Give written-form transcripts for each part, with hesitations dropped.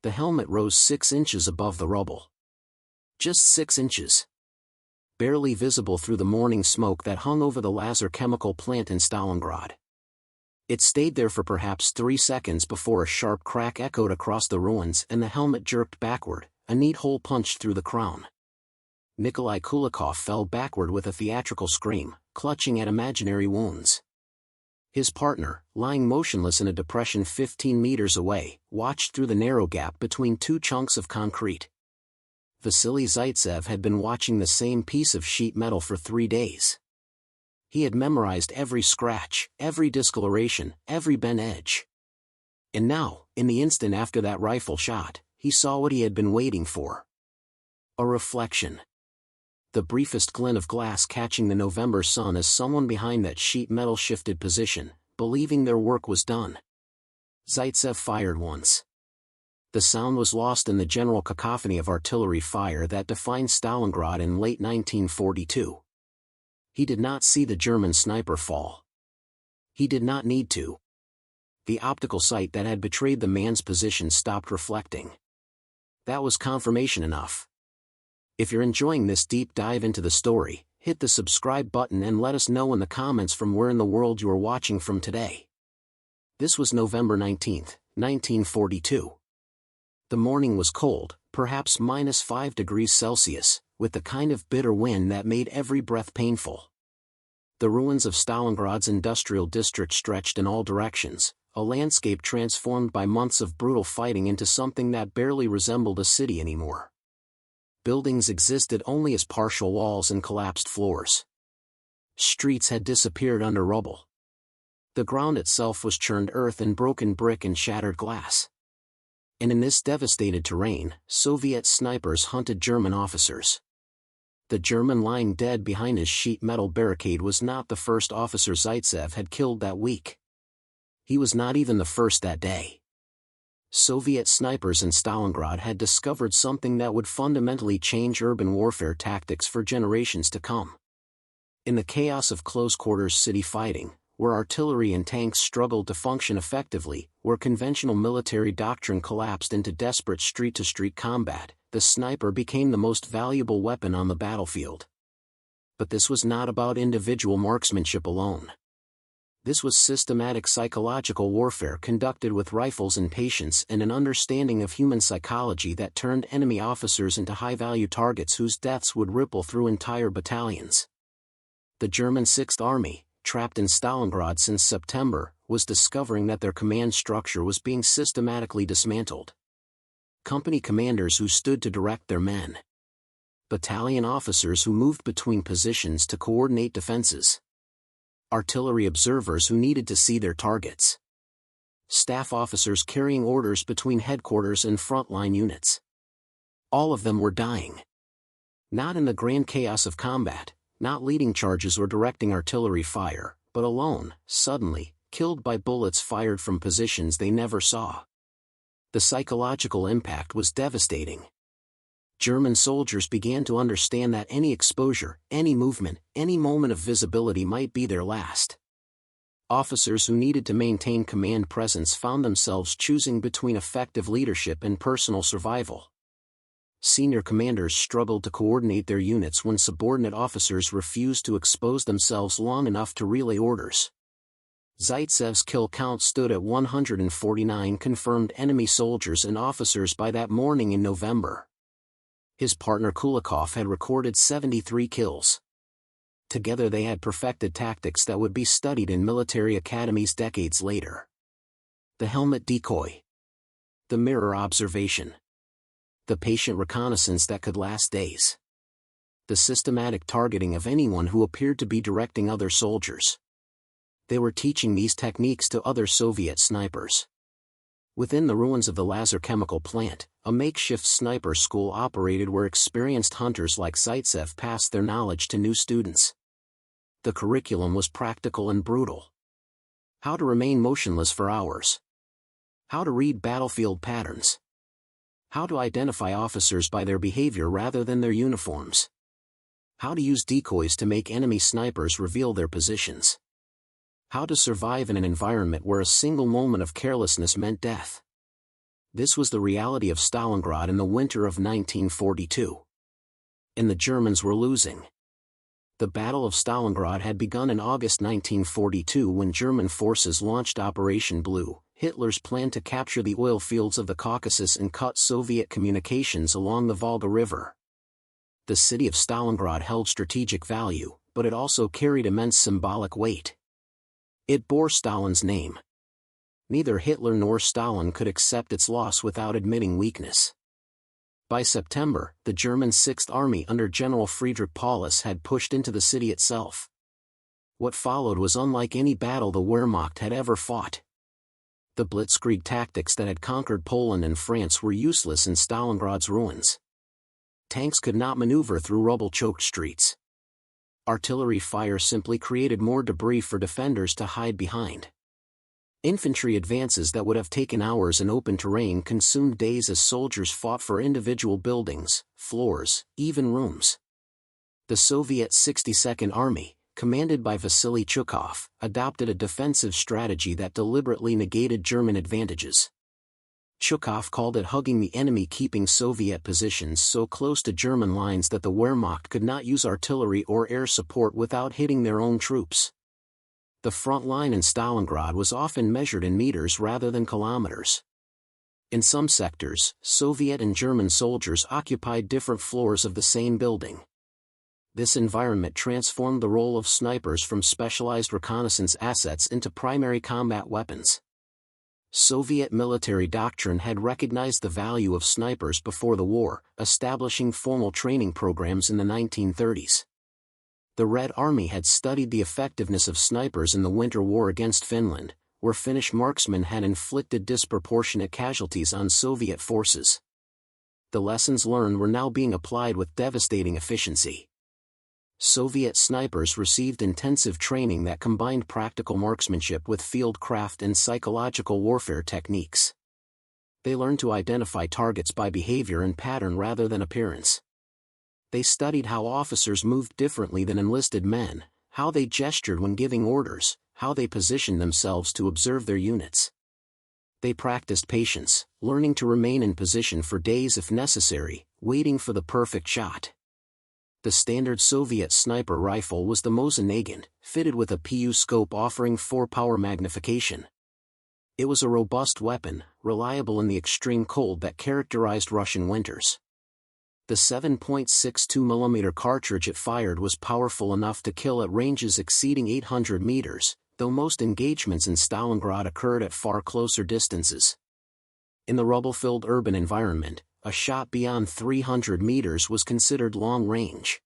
The helmet rose 6 inches above the rubble. Just 6 inches. Barely visible through the morning smoke that hung over the laser chemical plant in Stalingrad. It stayed there for perhaps 3 seconds before a sharp crack echoed across the ruins and the helmet jerked backward, a neat hole punched through the crown. Nikolai Kulikov fell backward with a theatrical scream, clutching at imaginary wounds. His partner, lying motionless in a depression 15 meters away, watched through the narrow gap between 2 chunks of concrete. Vasily Zaitsev had been watching the same piece of sheet metal for 3 days. He had memorized every scratch, every discoloration, every bent edge. And now, in the instant after that rifle shot, he saw what he had been waiting for. A reflection. The briefest glint of glass catching the November sun as someone behind that sheet metal shifted position, believing their work was done. Zaitsev fired once. The sound was lost in the general cacophony of artillery fire that defined Stalingrad in late 1942. He did not see the German sniper fall. He did not need to. The optical sight that had betrayed the man's position stopped reflecting. That was confirmation enough. If you're enjoying this deep dive into the story, hit the subscribe button and let us know in the comments from where in the world you are watching from today. This was November 19, 1942. The morning was cold, perhaps -5 degrees Celsius, with the kind of bitter wind that made every breath painful. The ruins of Stalingrad's industrial district stretched in all directions, a landscape transformed by months of brutal fighting into something that barely resembled a city anymore. Buildings existed only as partial walls and collapsed floors. Streets had disappeared under rubble. The ground itself was churned earth and broken brick and shattered glass. And in this devastated terrain, Soviet snipers hunted German officers. The German lying dead behind his sheet metal barricade was not the first officer Zaitsev had killed that week. He was not even the first that day. Soviet snipers in Stalingrad had discovered something that would fundamentally change urban warfare tactics for generations to come. In the chaos of close-quarters city fighting, where artillery and tanks struggled to function effectively, where conventional military doctrine collapsed into desperate street-to-street combat, the sniper became the most valuable weapon on the battlefield. But this was not about individual marksmanship alone. This was systematic psychological warfare conducted with rifles and patience and an understanding of human psychology that turned enemy officers into high-value targets whose deaths would ripple through entire battalions. The German Sixth Army, trapped in Stalingrad since September, was discovering that their command structure was being systematically dismantled. Company commanders who stood to direct their men. Battalion officers who moved between positions to coordinate defenses. Artillery observers who needed to see their targets. Staff officers carrying orders between headquarters and frontline units. All of them were dying. Not in the grand chaos of combat, not leading charges or directing artillery fire, but alone, suddenly, killed by bullets fired from positions they never saw. The psychological impact was devastating. German soldiers began to understand that any exposure, any movement, any moment of visibility might be their last. Officers who needed to maintain command presence found themselves choosing between effective leadership and personal survival. Senior commanders struggled to coordinate their units when subordinate officers refused to expose themselves long enough to relay orders. Zaitsev's kill count stood at 149 confirmed enemy soldiers and officers by that morning in November. His partner Kulikov had recorded 73 kills. Together they had perfected tactics that would be studied in military academies decades later. The helmet decoy. The mirror observation. The patient reconnaissance that could last days. The systematic targeting of anyone who appeared to be directing other soldiers. They were teaching these techniques to other Soviet snipers. Within the ruins of the laser chemical plant, a makeshift sniper school operated where experienced hunters like Zaitsev passed their knowledge to new students. The curriculum was practical and brutal. How to remain motionless for hours. How to read battlefield patterns. How to identify officers by their behavior rather than their uniforms. How to use decoys to make enemy snipers reveal their positions. How to survive in an environment where a single moment of carelessness meant death. This was the reality of Stalingrad in the winter of 1942. And the Germans were losing. The Battle of Stalingrad had begun in August 1942 when German forces launched Operation Blue, Hitler's plan to capture the oil fields of the Caucasus and cut Soviet communications along the Volga River. The city of Stalingrad held strategic value, but it also carried immense symbolic weight. It bore Stalin's name. Neither Hitler nor Stalin could accept its loss without admitting weakness. By September, the German Sixth Army under General Friedrich Paulus had pushed into the city itself. What followed was unlike any battle the Wehrmacht had ever fought. The blitzkrieg tactics that had conquered Poland and France were useless in Stalingrad's ruins. Tanks could not maneuver through rubble-choked streets. Artillery fire simply created more debris for defenders to hide behind. Infantry advances that would have taken hours in open terrain consumed days as soldiers fought for individual buildings, floors, even rooms. The Soviet 62nd Army, commanded by Vasily Zaitsev, adopted a defensive strategy that deliberately negated German advantages. Zaitsev called it hugging the enemy, keeping Soviet positions so close to German lines that the Wehrmacht could not use artillery or air support without hitting their own troops. The front line in Stalingrad was often measured in meters rather than kilometers. In some sectors, Soviet and German soldiers occupied different floors of the same building. This environment transformed the role of snipers from specialized reconnaissance assets into primary combat weapons. Soviet military doctrine had recognized the value of snipers before the war, establishing formal training programs in the 1930s. The Red Army had studied the effectiveness of snipers in the Winter War against Finland, where Finnish marksmen had inflicted disproportionate casualties on Soviet forces. The lessons learned were now being applied with devastating efficiency. Soviet snipers received intensive training that combined practical marksmanship with field craft and psychological warfare techniques. They learned to identify targets by behavior and pattern rather than appearance. They studied how officers moved differently than enlisted men, how they gestured when giving orders, how they positioned themselves to observe their units. They practiced patience, learning to remain in position for days if necessary, waiting for the perfect shot. The standard Soviet sniper rifle was the Mosin Nagant, fitted with a PU scope offering 4-power magnification. It was a robust weapon, reliable in the extreme cold that characterized Russian winters. The 7.62mm cartridge it fired was powerful enough to kill at ranges exceeding 800 meters, though most engagements in Stalingrad occurred at far closer distances. In the rubble-filled urban environment, a shot beyond 300 meters was considered long range.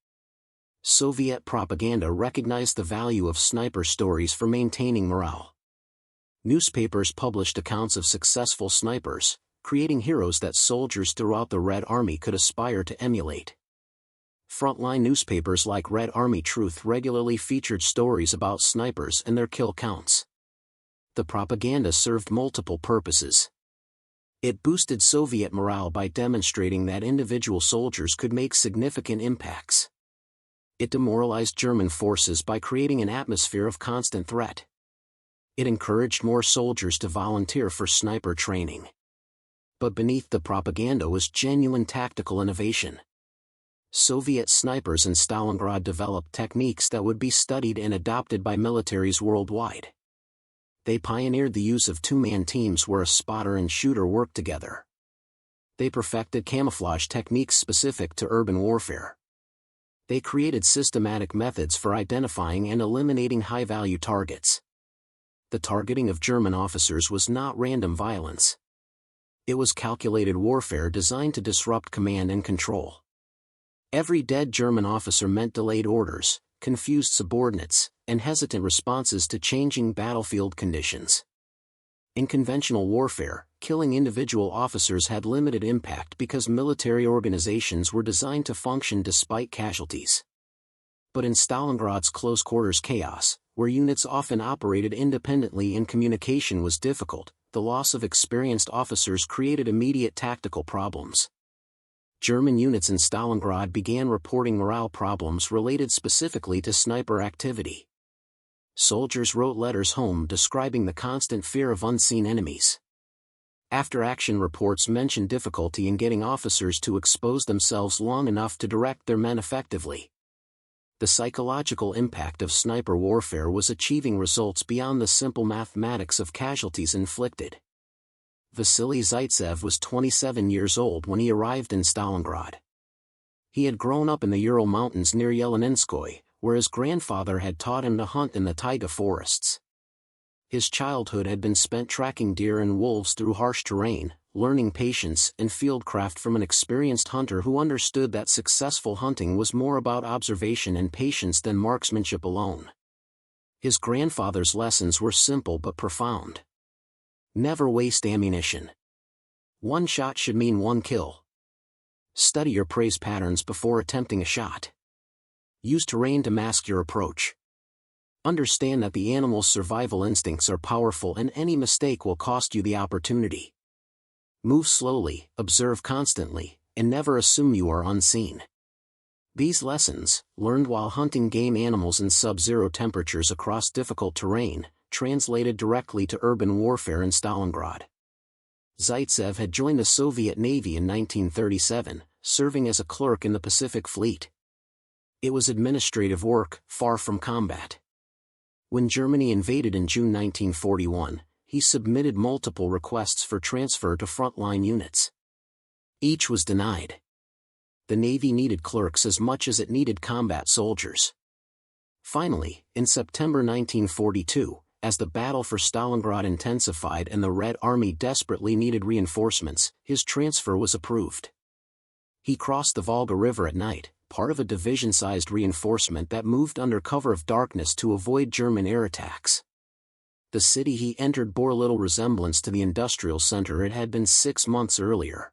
Soviet propaganda recognized the value of sniper stories for maintaining morale. Newspapers published accounts of successful snipers, creating heroes that soldiers throughout the Red Army could aspire to emulate. Frontline newspapers like Red Army Truth regularly featured stories about snipers and their kill counts. The propaganda served multiple purposes. It boosted Soviet morale by demonstrating that individual soldiers could make significant impacts. It demoralized German forces by creating an atmosphere of constant threat. It encouraged more soldiers to volunteer for sniper training. But beneath the propaganda was genuine tactical innovation. Soviet snipers in Stalingrad developed techniques that would be studied and adopted by militaries worldwide. They pioneered the use of two-man teams where a spotter and shooter worked together. They perfected camouflage techniques specific to urban warfare. They created systematic methods for identifying and eliminating high-value targets. The targeting of German officers was not random violence. It was calculated warfare designed to disrupt command and control. Every dead German officer meant delayed orders, confused subordinates, and hesitant responses to changing battlefield conditions. In conventional warfare, killing individual officers had limited impact because military organizations were designed to function despite casualties. But in Stalingrad's close-quarters chaos, where units often operated independently and communication was difficult, the loss of experienced officers created immediate tactical problems. German units in Stalingrad began reporting morale problems related specifically to sniper activity. Soldiers wrote letters home describing the constant fear of unseen enemies. After-action reports mention difficulty in getting officers to expose themselves long enough to direct their men effectively. The psychological impact of sniper warfare was achieving results beyond the simple mathematics of casualties inflicted. Vasily Zaitsev was 27 years old when he arrived in Stalingrad. He had grown up in the Ural Mountains near Yeleninskoye, where his grandfather had taught him to hunt in the taiga forests. His childhood had been spent tracking deer and wolves through harsh terrain, learning patience and fieldcraft from an experienced hunter who understood that successful hunting was more about observation and patience than marksmanship alone. His grandfather's lessons were simple but profound. Never waste ammunition. One shot should mean one kill. Study your praise patterns before attempting a shot. Use terrain to mask your approach. Understand that the animal's survival instincts are powerful and any mistake will cost you the opportunity. Move slowly, observe constantly, and never assume you are unseen. These lessons, learned while hunting game animals in sub-zero temperatures across difficult terrain, translated directly to urban warfare in Stalingrad. Zaitsev had joined the Soviet Navy in 1937, serving as a clerk in the Pacific Fleet. It was administrative work, far from combat. When Germany invaded in June 1941, he submitted multiple requests for transfer to frontline units. Each was denied. The Navy needed clerks as much as it needed combat soldiers. Finally, in September 1942, as the battle for Stalingrad intensified and the Red Army desperately needed reinforcements, his transfer was approved. He crossed the Volga River at night, part of a division-sized reinforcement that moved under cover of darkness to avoid German air attacks. The city he entered bore little resemblance to the industrial center it had been 6 months earlier.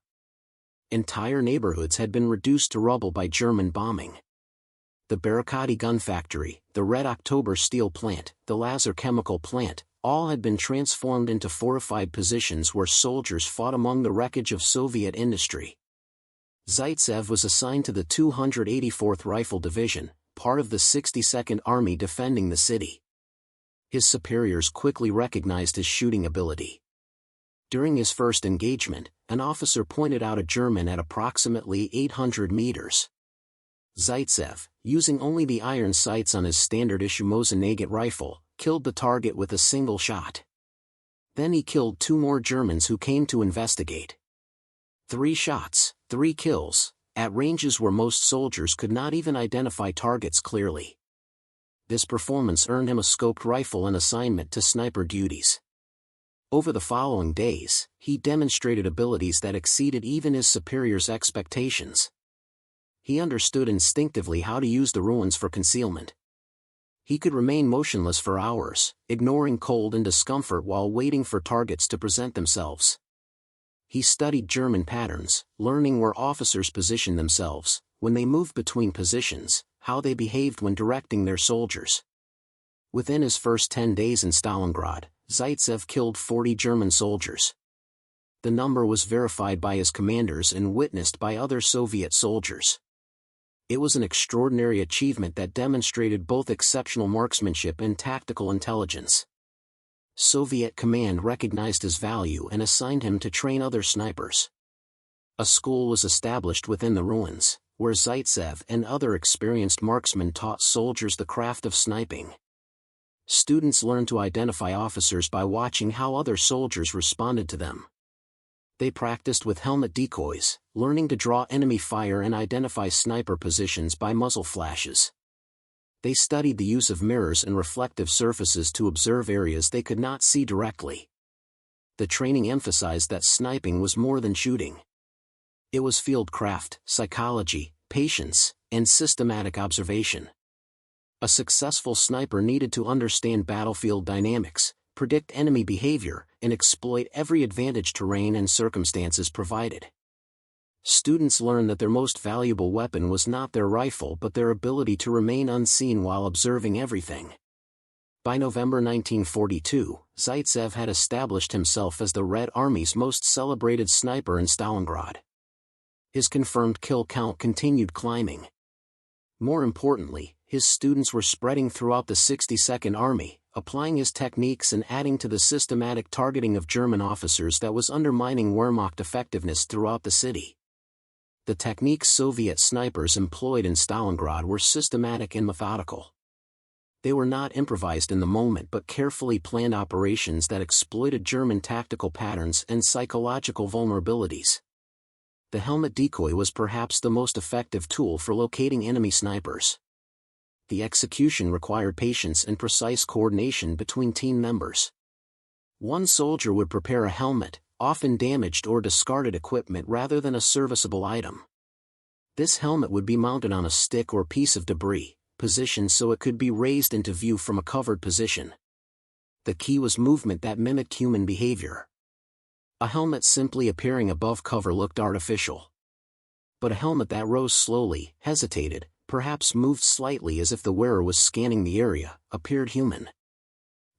Entire neighborhoods had been reduced to rubble by German bombing. The Barakati gun factory, the Red October steel plant, the Lazar chemical plant, all had been transformed into fortified positions where soldiers fought among the wreckage of Soviet industry. Zaitsev was assigned to the 284th Rifle Division, part of the 62nd Army defending the city. His superiors quickly recognized his shooting ability. During his first engagement, an officer pointed out a German at approximately 800 meters. Zaitsev, using only the iron sights on his standard-issue Mosin Nagant rifle, killed the target with a single shot. Then he killed 2 more Germans who came to investigate. 3 shots, 3 kills, at ranges where most soldiers could not even identify targets clearly. This performance earned him a scoped rifle and assignment to sniper duties. Over the following days, he demonstrated abilities that exceeded even his superiors' expectations. He understood instinctively how to use the ruins for concealment. He could remain motionless for hours, ignoring cold and discomfort while waiting for targets to present themselves. He studied German patterns, learning where officers positioned themselves, when they moved between positions, how they behaved when directing their soldiers. Within his first 10 days in Stalingrad, Zaitsev killed 40 German soldiers. The number was verified by his commanders and witnessed by other Soviet soldiers. It was an extraordinary achievement that demonstrated both exceptional marksmanship and tactical intelligence. Soviet command recognized his value and assigned him to train other snipers. A school was established within the ruins, where Zaitsev and other experienced marksmen taught soldiers the craft of sniping. Students learned to identify officers by watching how other soldiers responded to them. They practiced with helmet decoys, learning to draw enemy fire and identify sniper positions by muzzle flashes. They studied the use of mirrors and reflective surfaces to observe areas they could not see directly. The training emphasized that sniping was more than shooting. It was fieldcraft, psychology, patience, and systematic observation. A successful sniper needed to understand battlefield dynamics, predict enemy behavior, and exploit every advantage terrain and circumstances provided. Students learned that their most valuable weapon was not their rifle but their ability to remain unseen while observing everything. By November 1942, Zaitsev had established himself as the Red Army's most celebrated sniper in Stalingrad. His confirmed kill count continued climbing. More importantly, his students were spreading throughout the 62nd Army, applying his techniques and adding to the systematic targeting of German officers that was undermining Wehrmacht effectiveness throughout the city. The techniques Soviet snipers employed in Stalingrad were systematic and methodical. They were not improvised in the moment but carefully planned operations that exploited German tactical patterns and psychological vulnerabilities. The helmet decoy was perhaps the most effective tool for locating enemy snipers. The execution required patience and precise coordination between team members. One soldier would prepare a helmet, often damaged or discarded equipment rather than a serviceable item. This helmet would be mounted on a stick or piece of debris, positioned so it could be raised into view from a covered position. The key was movement that mimicked human behavior. A helmet simply appearing above cover looked artificial. But a helmet that rose slowly, hesitated, perhaps moved slightly as if the wearer was scanning the area, appeared human.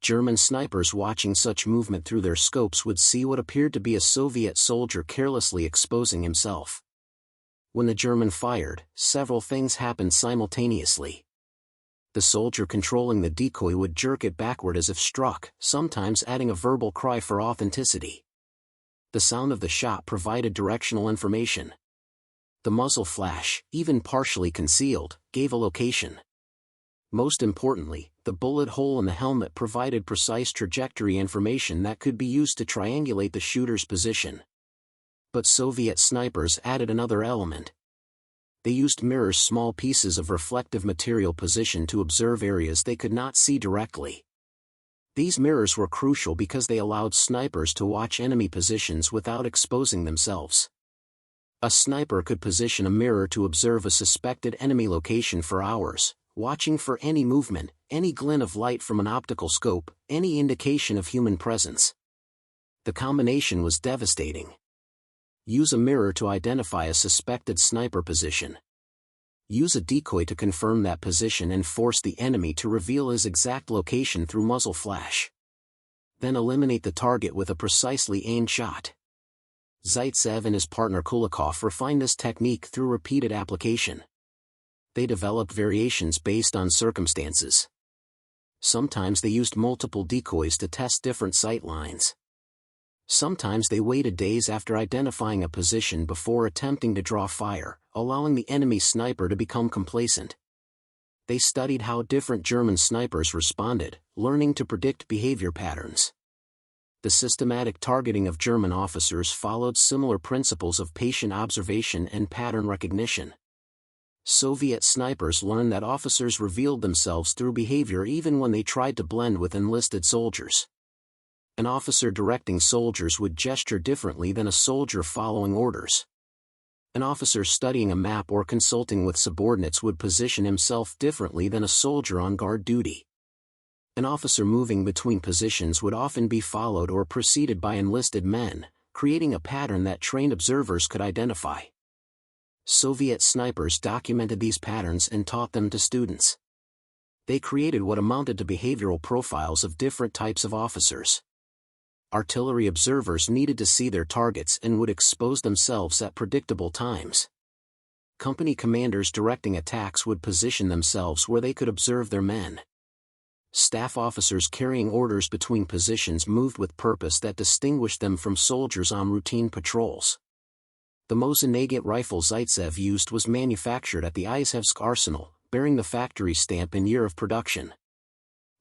German snipers watching such movement through their scopes would see what appeared to be a Soviet soldier carelessly exposing himself. When the German fired, several things happened simultaneously. The soldier controlling the decoy would jerk it backward as if struck, sometimes adding a verbal cry for authenticity. The sound of the shot provided directional information. The muzzle flash, even partially concealed, gave a location. Most importantly, the bullet hole in the helmet provided precise trajectory information that could be used to triangulate the shooter's position. But Soviet snipers added another element. They used mirrors, small pieces of reflective material positioned to observe areas they could not see directly. These mirrors were crucial because they allowed snipers to watch enemy positions without exposing themselves. A sniper could position a mirror to observe a suspected enemy location for hours, watching for any movement, any glint of light from an optical scope, any indication of human presence. The combination was devastating. Use a mirror to identify a suspected sniper position. Use a decoy to confirm that position and force the enemy to reveal his exact location through muzzle flash. Then eliminate the target with a precisely aimed shot. Zaitsev and his partner Kulikov refined this technique through repeated application. They developed variations based on circumstances. Sometimes they used multiple decoys to test different sight lines. Sometimes they waited days after identifying a position before attempting to draw fire, allowing the enemy sniper to become complacent. They studied how different German snipers responded, learning to predict behavior patterns. The systematic targeting of German officers followed similar principles of patient observation and pattern recognition. Soviet snipers learned that officers revealed themselves through behavior even when they tried to blend with enlisted soldiers. An officer directing soldiers would gesture differently than a soldier following orders. An officer studying a map or consulting with subordinates would position himself differently than a soldier on guard duty. An officer moving between positions would often be followed or preceded by enlisted men, creating a pattern that trained observers could identify. Soviet snipers documented these patterns and taught them to students. They created what amounted to behavioral profiles of different types of officers. Artillery observers needed to see their targets and would expose themselves at predictable times. Company commanders directing attacks would position themselves where they could observe their men. Staff officers carrying orders between positions moved with purpose that distinguished them from soldiers on routine patrols. The Mosin-Nagant rifle Zaitsev used was manufactured at the Izhevsk arsenal, bearing the factory stamp and year of production.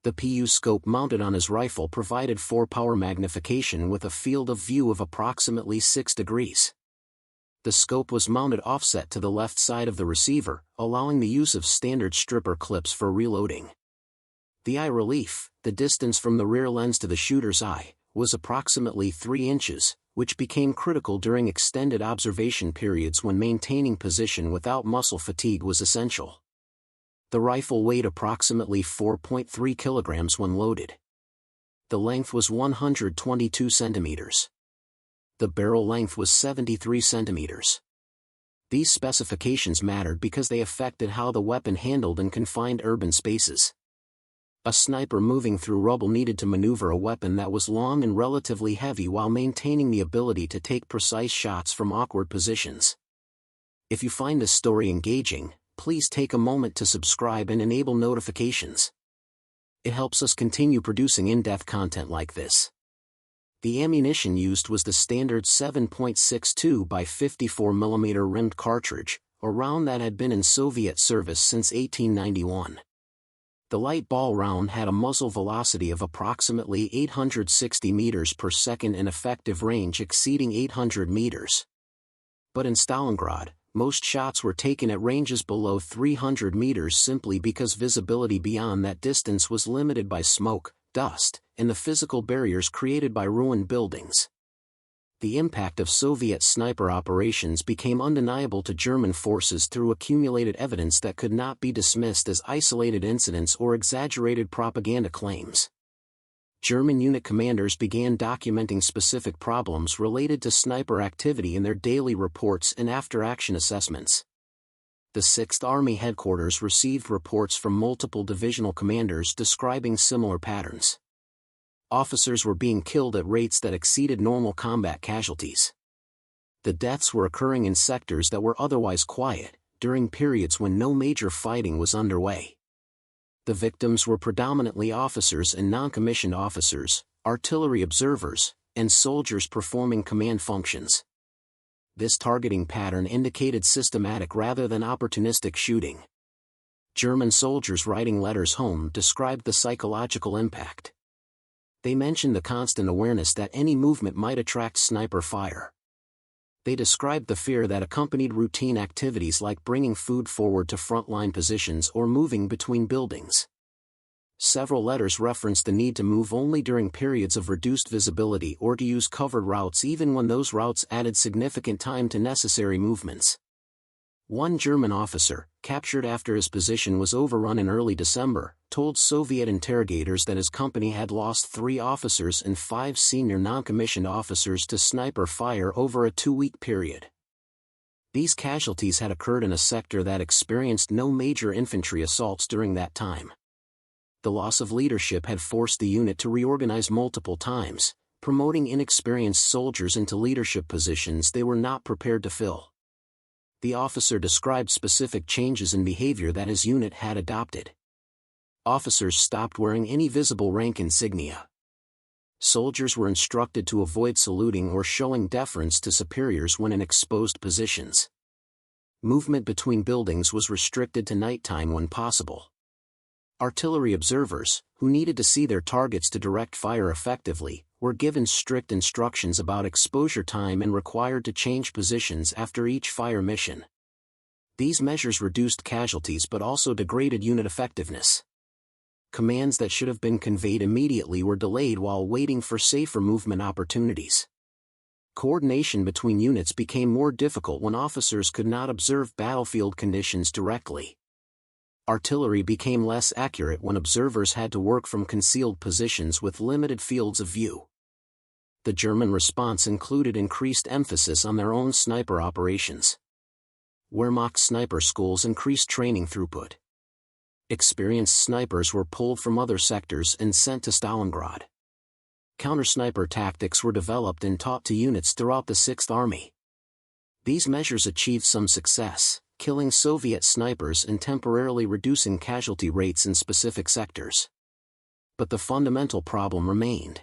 The PU scope mounted on his rifle provided 4-power magnification with a field of view of approximately 6 degrees. The scope was mounted offset to the left side of the receiver, allowing the use of standard stripper clips for reloading. The eye relief, the distance from the rear lens to the shooter's eye, was approximately 3 inches, which became critical during extended observation periods when maintaining position without muscle fatigue was essential. The rifle weighed approximately 4.3 kilograms when loaded. The length was 122 centimeters. The barrel length was 73 centimeters. These specifications mattered because they affected how the weapon handled in confined urban spaces. A sniper moving through rubble needed to maneuver a weapon that was long and relatively heavy while maintaining the ability to take precise shots from awkward positions. If you find this story engaging, please take a moment to subscribe and enable notifications. It helps us continue producing in-depth content like this. The ammunition used was the standard 7.62 by 54 mm rimmed cartridge, a round that had been in Soviet service since 1891. The light ball round had a muzzle velocity of approximately 860 meters per second and effective range exceeding 800 meters. But in Stalingrad, most shots were taken at ranges below 300 meters simply because visibility beyond that distance was limited by smoke, dust, and the physical barriers created by ruined buildings. The impact of Soviet sniper operations became undeniable to German forces through accumulated evidence that could not be dismissed as isolated incidents or exaggerated propaganda claims. German unit commanders began documenting specific problems related to sniper activity in their daily reports and after-action assessments. The 6th Army headquarters received reports from multiple divisional commanders describing similar patterns. Officers were being killed at rates that exceeded normal combat casualties. The deaths were occurring in sectors that were otherwise quiet, during periods when no major fighting was underway. The victims were predominantly officers and non-commissioned officers, artillery observers, and soldiers performing command functions. This targeting pattern indicated systematic rather than opportunistic shooting. German soldiers writing letters home described the psychological impact. They mentioned the constant awareness that any movement might attract sniper fire. They described the fear that accompanied routine activities like bringing food forward to frontline positions or moving between buildings. Several letters referenced the need to move only during periods of reduced visibility or to use covered routes even when those routes added significant time to necessary movements. One German officer, captured after his position was overrun in early December, told Soviet interrogators that his company had lost 3 officers and 5 senior non-commissioned officers to sniper fire over a 2-week period. These casualties had occurred in a sector that experienced no major infantry assaults during that time. The loss of leadership had forced the unit to reorganize multiple times, promoting inexperienced soldiers into leadership positions they were not prepared to fill. The officer described specific changes in behavior that his unit had adopted. Officers stopped wearing any visible rank insignia. Soldiers were instructed to avoid saluting or showing deference to superiors when in exposed positions. Movement between buildings was restricted to nighttime when possible. Artillery observers, who needed to see their targets to direct fire effectively, were given strict instructions about exposure time and required to change positions after each fire mission. These measures reduced casualties but also degraded unit effectiveness. Commands that should have been conveyed immediately were delayed while waiting for safer movement opportunities. Coordination between units became more difficult when officers could not observe battlefield conditions directly. Artillery became less accurate when observers had to work from concealed positions with limited fields of view. The German response included increased emphasis on their own sniper operations. Wehrmacht sniper schools increased training throughput. Experienced snipers were pulled from other sectors and sent to Stalingrad. Counter-sniper tactics were developed and taught to units throughout the 6th Army. These measures achieved some success, killing Soviet snipers and temporarily reducing casualty rates in specific sectors. But the fundamental problem remained.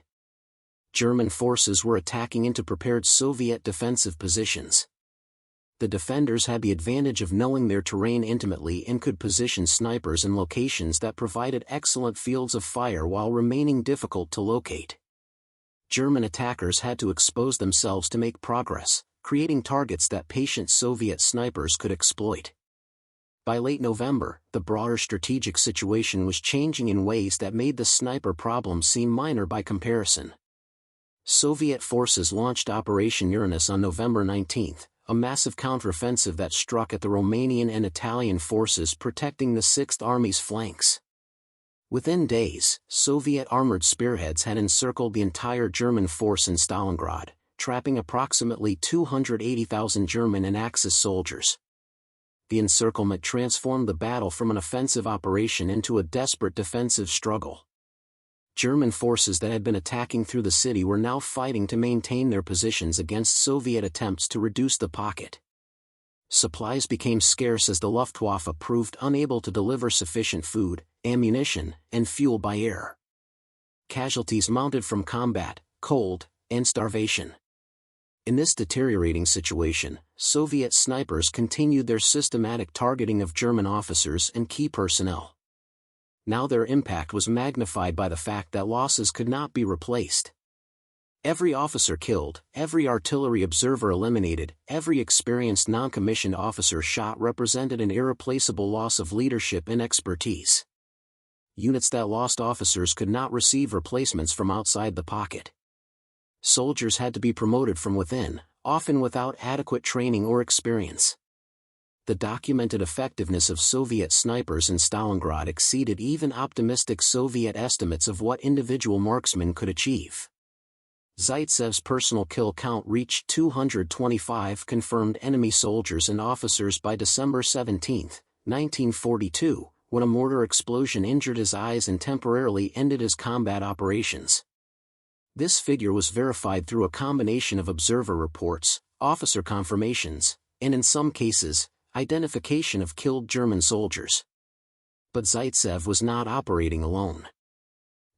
German forces were attacking into prepared Soviet defensive positions. The defenders had the advantage of knowing their terrain intimately and could position snipers in locations that provided excellent fields of fire while remaining difficult to locate. German attackers had to expose themselves to make progress, creating targets that patient Soviet snipers could exploit. By late November, the broader strategic situation was changing in ways that made the sniper problem seem minor by comparison. Soviet forces launched Operation Uranus on November 19, a massive counteroffensive that struck at the Romanian and Italian forces protecting the 6th Army's flanks. Within days, Soviet armored spearheads had encircled the entire German force in Stalingrad, trapping approximately 280,000 German and Axis soldiers. The encirclement transformed the battle from an offensive operation into a desperate defensive struggle. German forces that had been attacking through the city were now fighting to maintain their positions against Soviet attempts to reduce the pocket. Supplies became scarce as the Luftwaffe proved unable to deliver sufficient food, ammunition, and fuel by air. Casualties mounted from combat, cold, and starvation. In this deteriorating situation, Soviet snipers continued their systematic targeting of German officers and key personnel. Now their impact was magnified by the fact that losses could not be replaced. Every officer killed, every artillery observer eliminated, every experienced non-commissioned officer shot represented an irreplaceable loss of leadership and expertise. Units that lost officers could not receive replacements from outside the pocket. Soldiers had to be promoted from within, often without adequate training or experience. The documented effectiveness of Soviet snipers in Stalingrad exceeded even optimistic Soviet estimates of what individual marksmen could achieve. Zaitsev's personal kill count reached 225 confirmed enemy soldiers and officers by December 17, 1942, when a mortar explosion injured his eyes and temporarily ended his combat operations. This figure was verified through a combination of observer reports, officer confirmations, and in some cases, identification of killed German soldiers. But Zaitsev was not operating alone.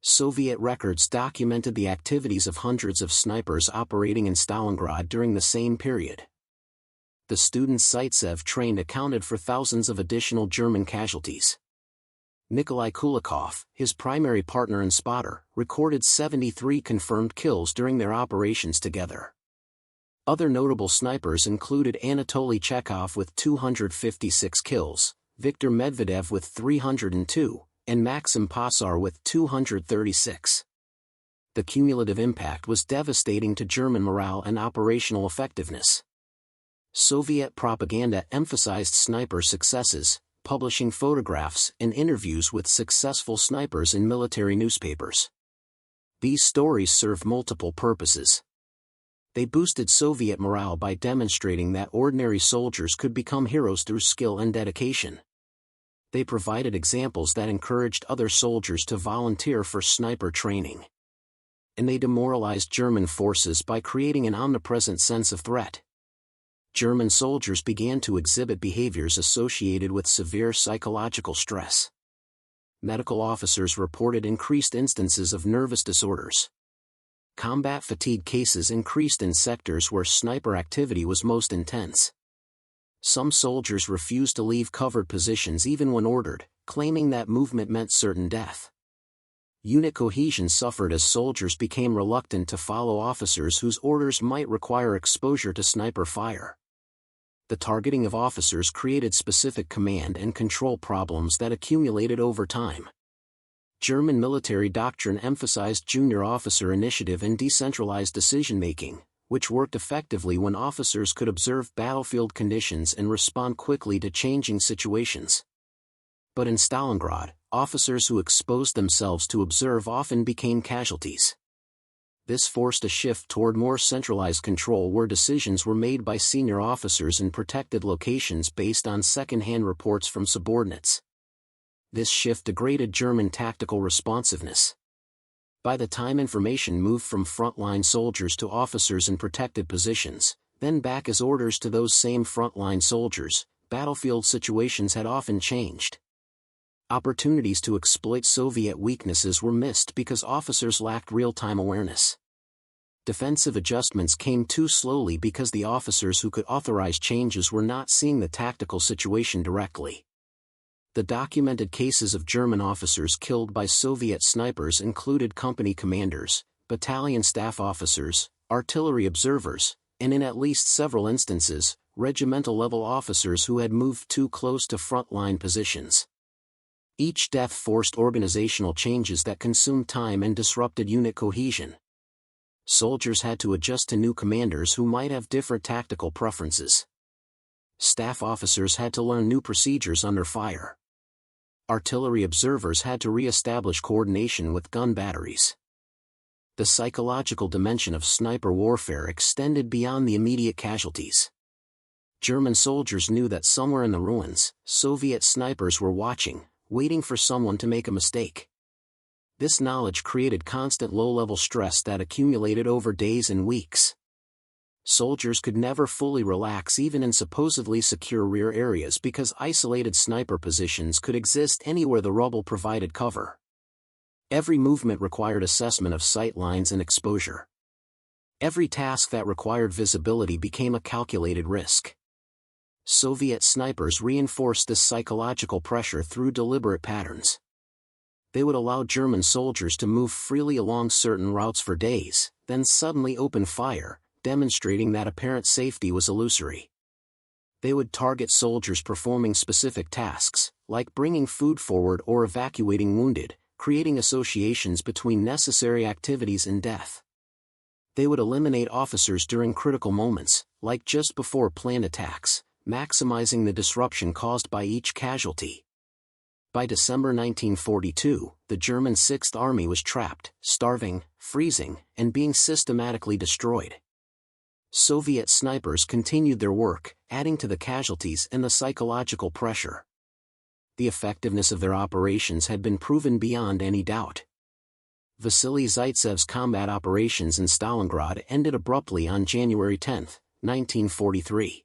Soviet records documented the activities of hundreds of snipers operating in Stalingrad during the same period. The students Zaitsev trained accounted for thousands of additional German casualties. Nikolai Kulikov, his primary partner and spotter, recorded 73 confirmed kills during their operations together. Other notable snipers included Anatoly Chekhov with 256 kills, Viktor Medvedev with 302, and Maxim Pasar with 236. The cumulative impact was devastating to German morale and operational effectiveness. Soviet propaganda emphasized sniper successes, publishing photographs and interviews with successful snipers in military newspapers. These stories served multiple purposes. They boosted Soviet morale by demonstrating that ordinary soldiers could become heroes through skill and dedication. They provided examples that encouraged other soldiers to volunteer for sniper training. And they demoralized German forces by creating an omnipresent sense of threat. German soldiers began to exhibit behaviors associated with severe psychological stress. Medical officers reported increased instances of nervous disorders. Combat fatigue cases increased in sectors where sniper activity was most intense. Some soldiers refused to leave covered positions even when ordered, claiming that movement meant certain death. Unit cohesion suffered as soldiers became reluctant to follow officers whose orders might require exposure to sniper fire. The targeting of officers created specific command and control problems that accumulated over time. German military doctrine emphasized junior officer initiative and decentralized decision-making, which worked effectively when officers could observe battlefield conditions and respond quickly to changing situations. But in Stalingrad, officers who exposed themselves to observe often became casualties. This forced a shift toward more centralized control where decisions were made by senior officers in protected locations based on second-hand reports from subordinates. This shift degraded German tactical responsiveness. By the time information moved from frontline soldiers to officers in protected positions, then back as orders to those same frontline soldiers, battlefield situations had often changed. Opportunities to exploit Soviet weaknesses were missed because officers lacked real-time awareness. Defensive adjustments came too slowly because the officers who could authorize changes were not seeing the tactical situation directly. The documented cases of German officers killed by Soviet snipers included company commanders, battalion staff officers, artillery observers, and in at least several instances, regimental-level officers who had moved too close to frontline positions. Each death forced organizational changes that consumed time and disrupted unit cohesion. Soldiers had to adjust to new commanders who might have different tactical preferences. Staff officers had to learn new procedures under fire. Artillery observers had to re-establish coordination with gun batteries. The psychological dimension of sniper warfare extended beyond the immediate casualties. German soldiers knew that somewhere in the ruins, Soviet snipers were watching, waiting for someone to make a mistake. This knowledge created constant low-level stress that accumulated over days and weeks. Soldiers could never fully relax even in supposedly secure rear areas because isolated sniper positions could exist anywhere the rubble provided cover. Every movement required assessment of sight lines and exposure. Every task that required visibility became a calculated risk. Soviet snipers reinforced this psychological pressure through deliberate patterns. They would allow German soldiers to move freely along certain routes for days, then suddenly open fire, demonstrating that apparent safety was illusory. They would target soldiers performing specific tasks, like bringing food forward or evacuating wounded, creating associations between necessary activities and death. They would eliminate officers during critical moments, like just before planned attacks, maximizing the disruption caused by each casualty. By December 1942, the German Sixth Army was trapped, starving, freezing, and being systematically destroyed. Soviet snipers continued their work, adding to the casualties and the psychological pressure. The effectiveness of their operations had been proven beyond any doubt. Vasily Zaitsev's combat operations in Stalingrad ended abruptly on January 10, 1943.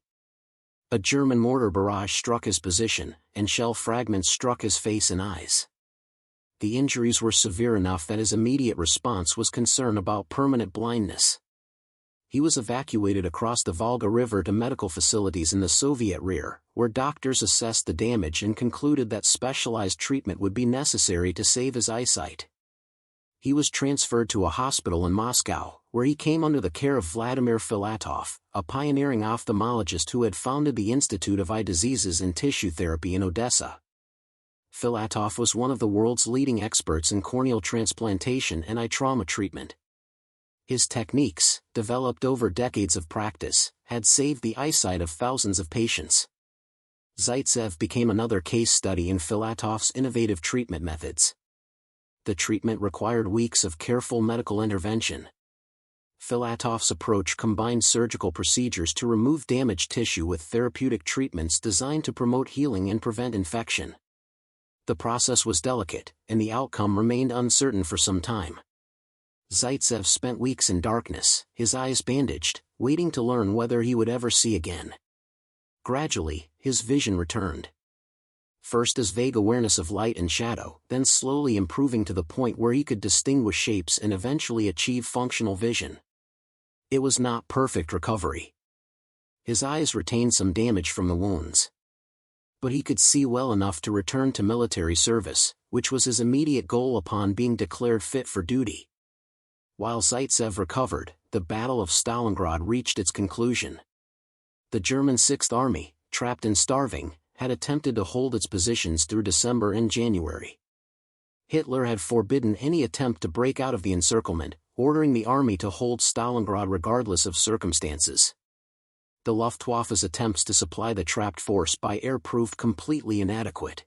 A German mortar barrage struck his position, and shell fragments struck his face and eyes. The injuries were severe enough that his immediate response was concern about permanent blindness. He was evacuated across the Volga River to medical facilities in the Soviet rear, where doctors assessed the damage and concluded that specialized treatment would be necessary to save his eyesight. He was transferred to a hospital in Moscow, where he came under the care of Vladimir Filatov, a pioneering ophthalmologist who had founded the Institute of Eye Diseases and Tissue Therapy in Odessa. Filatov was one of the world's leading experts in corneal transplantation and eye trauma treatment. His techniques, developed over decades of practice, had saved the eyesight of thousands of patients. Zaitsev became another case study in Filatov's innovative treatment methods. The treatment required weeks of careful medical intervention. Filatov's approach combined surgical procedures to remove damaged tissue with therapeutic treatments designed to promote healing and prevent infection. The process was delicate, and the outcome remained uncertain for some time. Zaitsev spent weeks in darkness, his eyes bandaged, waiting to learn whether he would ever see again. Gradually, his vision returned. First as vague awareness of light and shadow, then slowly improving to the point where he could distinguish shapes and eventually achieve functional vision. It was not perfect recovery. His eyes retained some damage from the wounds. But he could see well enough to return to military service, which was his immediate goal upon being declared fit for duty. While Zaitsev recovered, the Battle of Stalingrad reached its conclusion. The German Sixth Army, trapped and starving, had attempted to hold its positions through December and January. Hitler had forbidden any attempt to break out of the encirclement, ordering the army to hold Stalingrad regardless of circumstances. The Luftwaffe's attempts to supply the trapped force by air proved completely inadequate.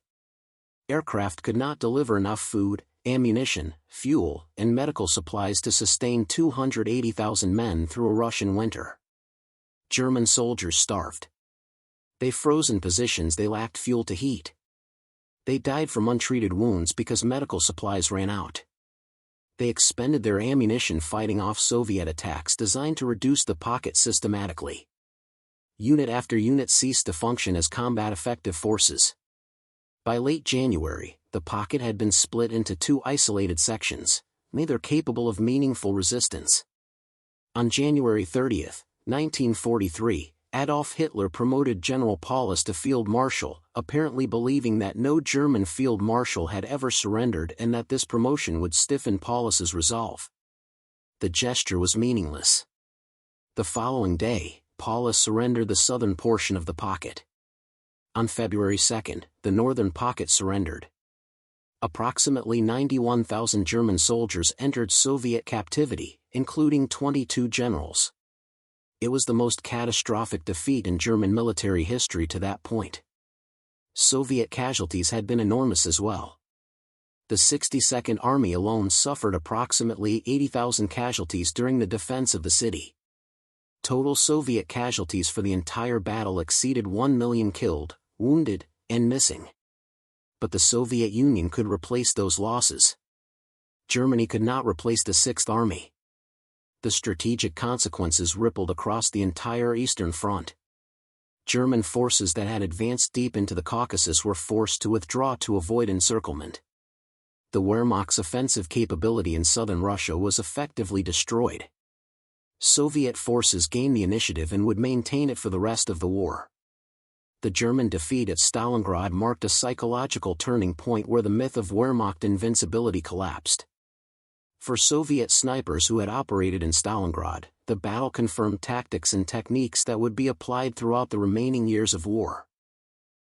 Aircraft could not deliver enough food, ammunition, fuel, and medical supplies to sustain 280,000 men through a Russian winter. German soldiers starved. They froze in positions they lacked fuel to heat. They died from untreated wounds because medical supplies ran out. They expended their ammunition fighting off Soviet attacks designed to reduce the pocket systematically. Unit after unit ceased to function as combat-effective forces. By late January, the pocket had been split into two isolated sections, neither capable of meaningful resistance. On January 30, 1943, Adolf Hitler promoted General Paulus to Field Marshal, apparently believing that no German Field Marshal had ever surrendered and that this promotion would stiffen Paulus's resolve. The gesture was meaningless. The following day, Paulus surrendered the southern portion of the pocket. On February 2, the northern pocket surrendered. Approximately 91,000 German soldiers entered Soviet captivity, including 22 generals. It was the most catastrophic defeat in German military history to that point. Soviet casualties had been enormous as well. The 62nd Army alone suffered approximately 80,000 casualties during the defense of the city. Total Soviet casualties for the entire battle exceeded 1 million killed, wounded, and missing. But the Soviet Union could replace those losses. Germany could not replace the Sixth Army. The strategic consequences rippled across the entire Eastern Front. German forces that had advanced deep into the Caucasus were forced to withdraw to avoid encirclement. The Wehrmacht's offensive capability in southern Russia was effectively destroyed. Soviet forces gained the initiative and would maintain it for the rest of the war. The German defeat at Stalingrad marked a psychological turning point where the myth of Wehrmacht invincibility collapsed. For Soviet snipers who had operated in Stalingrad, the battle confirmed tactics and techniques that would be applied throughout the remaining years of war.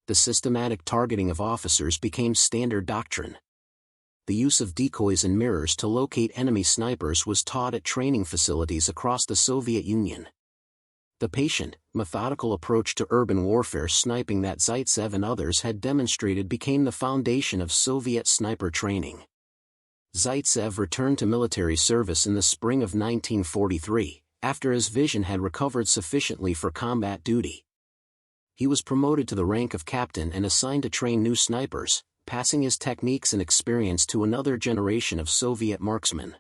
The systematic targeting of officers became standard doctrine. The use of decoys and mirrors to locate enemy snipers was taught at training facilities across the Soviet Union. The patient, methodical approach to urban warfare sniping that Zaitsev and others had demonstrated became the foundation of Soviet sniper training. Zaitsev returned to military service in the spring of 1943, after his vision had recovered sufficiently for combat duty. He was promoted to the rank of captain and assigned to train new snipers, passing his techniques and experience to another generation of Soviet marksmen.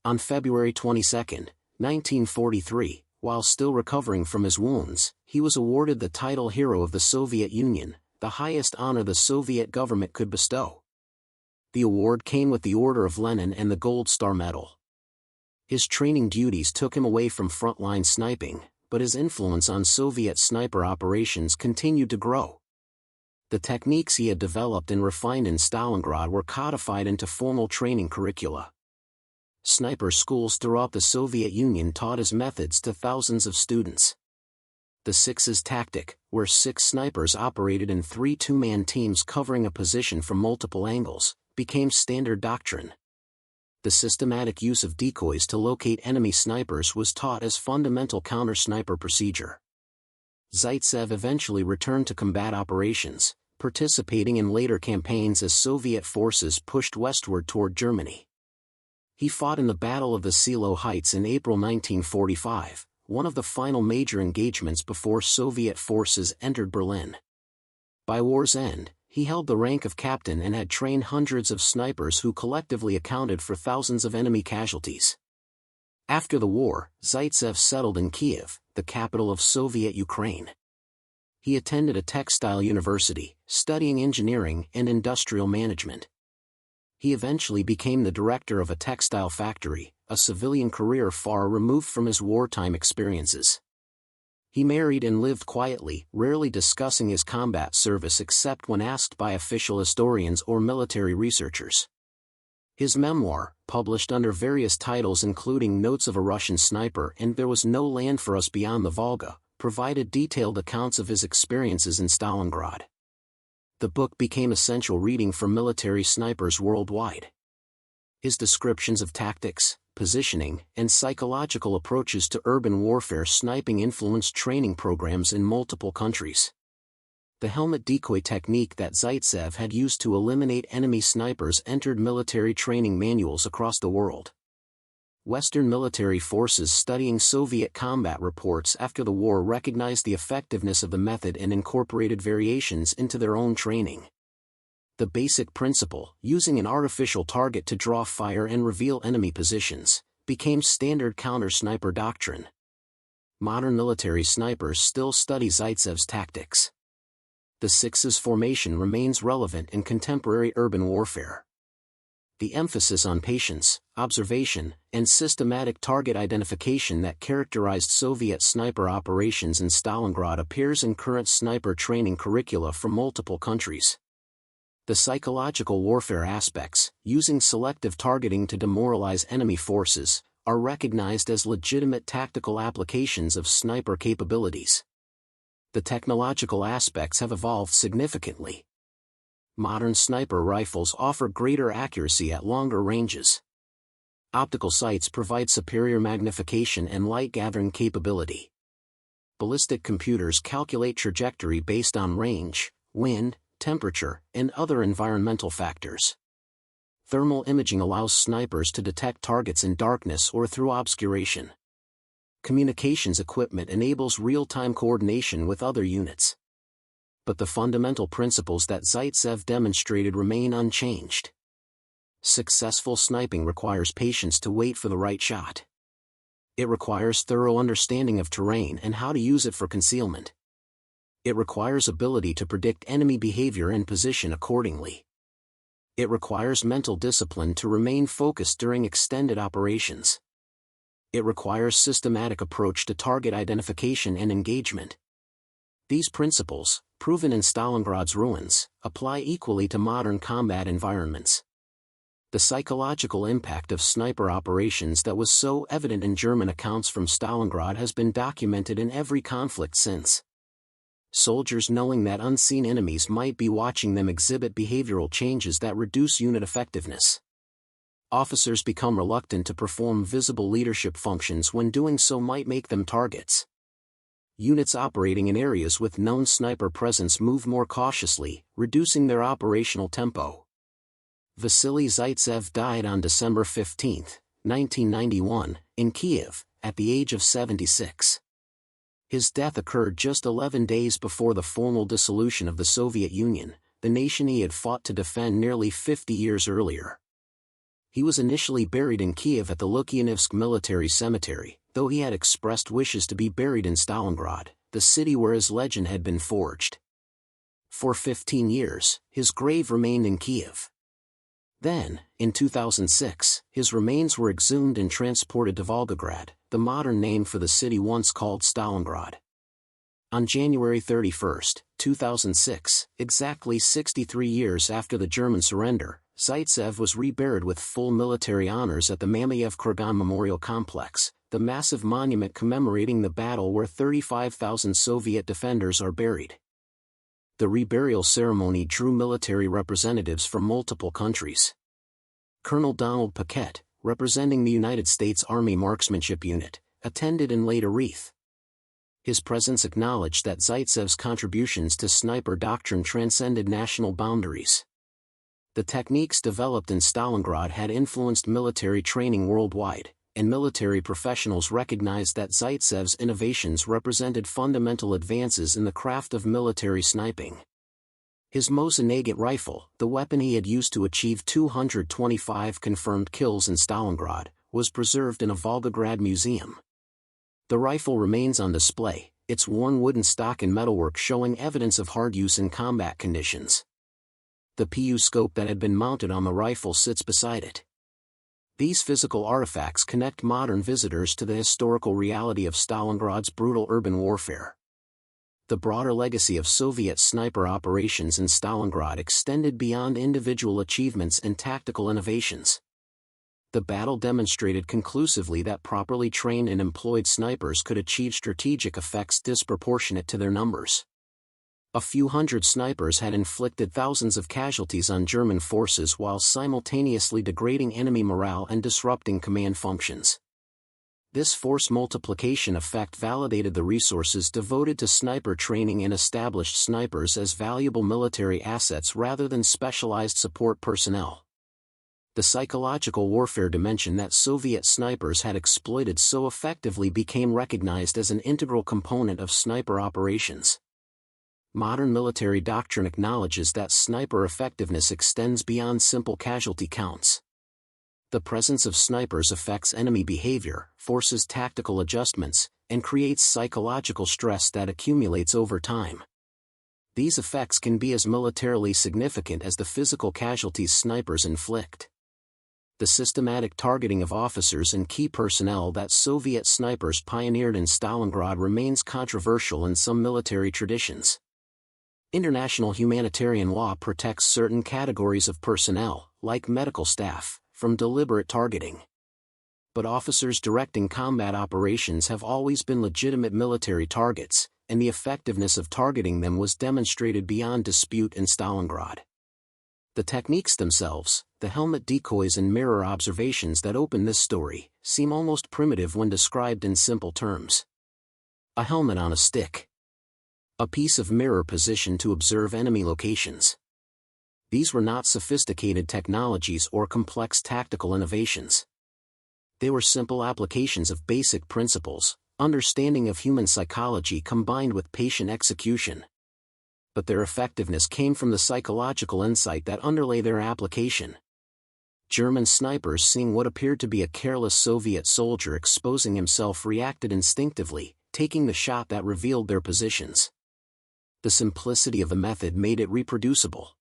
On February 22, 1943, while still recovering from his wounds, he was awarded the title Hero of the Soviet Union, the highest honor the Soviet government could bestow. The award came with the Order of Lenin and the Gold Star Medal. His training duties took him away from frontline sniping, but his influence on Soviet sniper operations continued to grow. The techniques he had developed and refined in Stalingrad were codified into formal training curricula. Sniper schools throughout the Soviet Union taught his methods to thousands of students. The Sixes tactic, where 6 snipers operated in 3 two-man teams covering a position from multiple angles, became standard doctrine. The systematic use of decoys to locate enemy snipers was taught as fundamental counter-sniper procedure. Zaitsev eventually returned to combat operations, participating in later campaigns as Soviet forces pushed westward toward Germany. He fought in the Battle of the Silo Heights in April 1945, one of the final major engagements before Soviet forces entered Berlin. By war's end, he held the rank of captain and had trained hundreds of snipers who collectively accounted for thousands of enemy casualties. After the war, Zaitsev settled in Kiev, the capital of Soviet Ukraine. He attended a textile university, studying engineering and industrial management. He eventually became the director of a textile factory, a civilian career far removed from his wartime experiences. He married and lived quietly, rarely discussing his combat service except when asked by official historians or military researchers. His memoir, published under various titles including Notes of a Russian Sniper and There Was No Land for Us Beyond the Volga, provided detailed accounts of his experiences in Stalingrad. The book became essential reading for military snipers worldwide. His descriptions of tactics, positioning, and psychological approaches to urban warfare sniping influenced training programs in multiple countries. The helmet decoy technique that Zaitsev had used to eliminate enemy snipers entered military training manuals across the world. Western military forces studying Soviet combat reports after the war recognized the effectiveness of the method and incorporated variations into their own training. The basic principle, using an artificial target to draw fire and reveal enemy positions, became standard counter-sniper doctrine. Modern military snipers still study Zaitsev's tactics. The Sixes formation remains relevant in contemporary urban warfare. The emphasis on patience, observation, and systematic target identification that characterized Soviet sniper operations in Stalingrad appears in current sniper training curricula from multiple countries. The psychological warfare aspects, using selective targeting to demoralize enemy forces, are recognized as legitimate tactical applications of sniper capabilities. The technological aspects have evolved significantly. Modern sniper rifles offer greater accuracy at longer ranges. Optical sights provide superior magnification and light-gathering capability. Ballistic computers calculate trajectory based on range, wind, temperature, and other environmental factors. Thermal imaging allows snipers to detect targets in darkness or through obscuration. Communications equipment enables real-time coordination with other units. But the fundamental principles that Zaitsev demonstrated remain unchanged. Successful sniping requires patience to wait for the right shot. It requires thorough understanding of terrain and how to use it for concealment. It requires ability to predict enemy behavior and position accordingly. It requires mental discipline to remain focused during extended operations. It requires systematic approach to target identification and engagement. These principles, proven in Stalingrad's ruins, apply equally to modern combat environments. The psychological impact of sniper operations that was so evident in German accounts from Stalingrad has been documented in every conflict since. Soldiers knowing that unseen enemies might be watching them exhibit behavioral changes that reduce unit effectiveness. Officers become reluctant to perform visible leadership functions when doing so might make them targets. Units operating in areas with known sniper presence move more cautiously, reducing their operational tempo. Vasily Zaitsev died on December 15, 1991, in Kiev, at the age of 76. His death occurred just 11 days before the formal dissolution of the Soviet Union, the nation he had fought to defend nearly 50 years earlier. He was initially buried in Kiev at the Lukyanivsk Military Cemetery, though he had expressed wishes to be buried in Stalingrad, the city where his legend had been forged. For 15 years, his grave remained in Kiev. Then, in 2006, his remains were exhumed and transported to Volgograd, the modern name for the city once called Stalingrad. On January 31, 2006, exactly 63 years after the German surrender, Zaitsev was reburied with full military honors at the Mamayev Kurgan Memorial Complex, the massive monument commemorating the battle where 35,000 Soviet defenders are buried. The reburial ceremony drew military representatives from multiple countries. Colonel Donald Paquette, representing the United States Army Marksmanship Unit, attended and laid a wreath. His presence acknowledged that Zaitsev's contributions to sniper doctrine transcended national boundaries. The techniques developed in Stalingrad had influenced military training worldwide, and military professionals recognized that Zaitsev's innovations represented fundamental advances in the craft of military sniping. His Mosin-Nagant rifle, the weapon he had used to achieve 225 confirmed kills in Stalingrad, was preserved in a Volgograd museum. The rifle remains on display, its worn wooden stock and metalwork showing evidence of hard use in combat conditions. The PU scope that had been mounted on the rifle sits beside it. These physical artifacts connect modern visitors to the historical reality of Stalingrad's brutal urban warfare. The broader legacy of Soviet sniper operations in Stalingrad extended beyond individual achievements and tactical innovations. The battle demonstrated conclusively that properly trained and employed snipers could achieve strategic effects disproportionate to their numbers. A few hundred snipers had inflicted thousands of casualties on German forces while simultaneously degrading enemy morale and disrupting command functions. This force multiplication effect validated the resources devoted to sniper training and established snipers as valuable military assets rather than specialized support personnel. The psychological warfare dimension that Soviet snipers had exploited so effectively became recognized as an integral component of sniper operations. Modern military doctrine acknowledges that sniper effectiveness extends beyond simple casualty counts. The presence of snipers affects enemy behavior, forces tactical adjustments, and creates psychological stress that accumulates over time. These effects can be as militarily significant as the physical casualties snipers inflict. The systematic targeting of officers and key personnel that Soviet snipers pioneered in Stalingrad remains controversial in some military traditions. International humanitarian law protects certain categories of personnel, like medical staff, from deliberate targeting. But officers directing combat operations have always been legitimate military targets, and the effectiveness of targeting them was demonstrated beyond dispute in Stalingrad. The techniques themselves, the helmet decoys and mirror observations that open this story, seem almost primitive when described in simple terms. A helmet on a stick. A piece of mirror positioned to observe enemy locations. These were not sophisticated technologies or complex tactical innovations. They were simple applications of basic principles, understanding of human psychology combined with patient execution. But their effectiveness came from the psychological insight that underlay their application. German snipers, seeing what appeared to be a careless Soviet soldier exposing himself, reacted instinctively, taking the shot that revealed their positions. The simplicity of the method made it reproducible.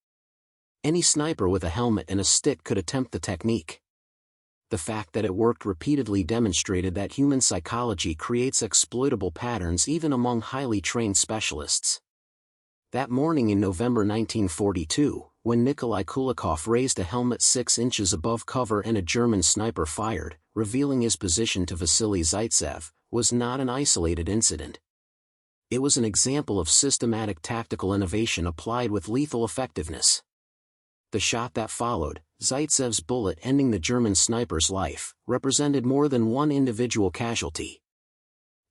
Any sniper with a helmet and a stick could attempt the technique. The fact that it worked repeatedly demonstrated that human psychology creates exploitable patterns even among highly trained specialists. That morning in November 1942, when Nikolai Kulikov raised a helmet 6 inches above cover and a German sniper fired, revealing his position to Vasily Zaitsev, was not an isolated incident. It was an example of systematic tactical innovation applied with lethal effectiveness. The shot that followed, Zaitsev's bullet ending the German sniper's life, represented more than one individual casualty.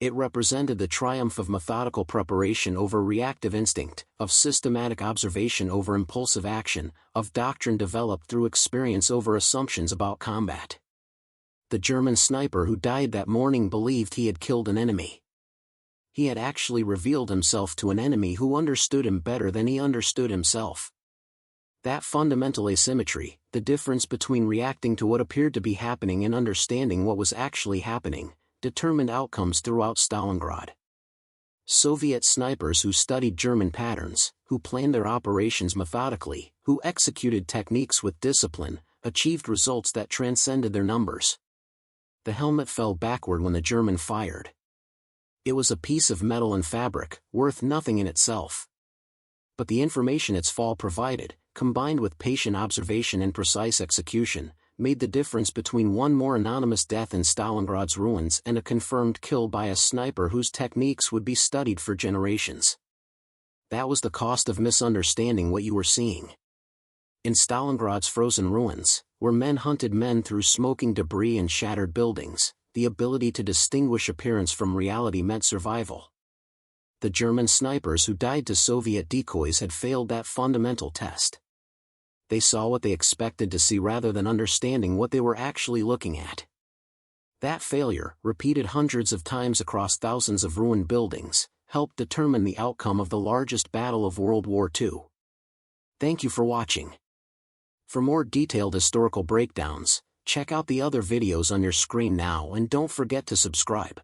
It represented the triumph of methodical preparation over reactive instinct, of systematic observation over impulsive action, of doctrine developed through experience over assumptions about combat. The German sniper who died that morning believed he had killed an enemy. He had actually revealed himself to an enemy who understood him better than he understood himself. That fundamental asymmetry, the difference between reacting to what appeared to be happening and understanding what was actually happening, determined outcomes throughout Stalingrad. Soviet snipers who studied German patterns, who planned their operations methodically, who executed techniques with discipline, achieved results that transcended their numbers. The helmet fell backward when the German fired. It was a piece of metal and fabric, worth nothing in itself. But the information its fall provided, combined with patient observation and precise execution, made the difference between one more anonymous death in Stalingrad's ruins and a confirmed kill by a sniper whose techniques would be studied for generations. That was the cost of misunderstanding what you were seeing. In Stalingrad's frozen ruins, where men hunted men through smoking debris and shattered buildings, the ability to distinguish appearance from reality meant survival. The German snipers who died to Soviet decoys had failed that fundamental test. They saw what they expected to see rather than understanding what they were actually looking at. That failure, repeated hundreds of times across thousands of ruined buildings, helped determine the outcome of the largest battle of World War II. Thank you for watching. For more detailed historical breakdowns, check out the other videos on your screen now and don't forget to subscribe.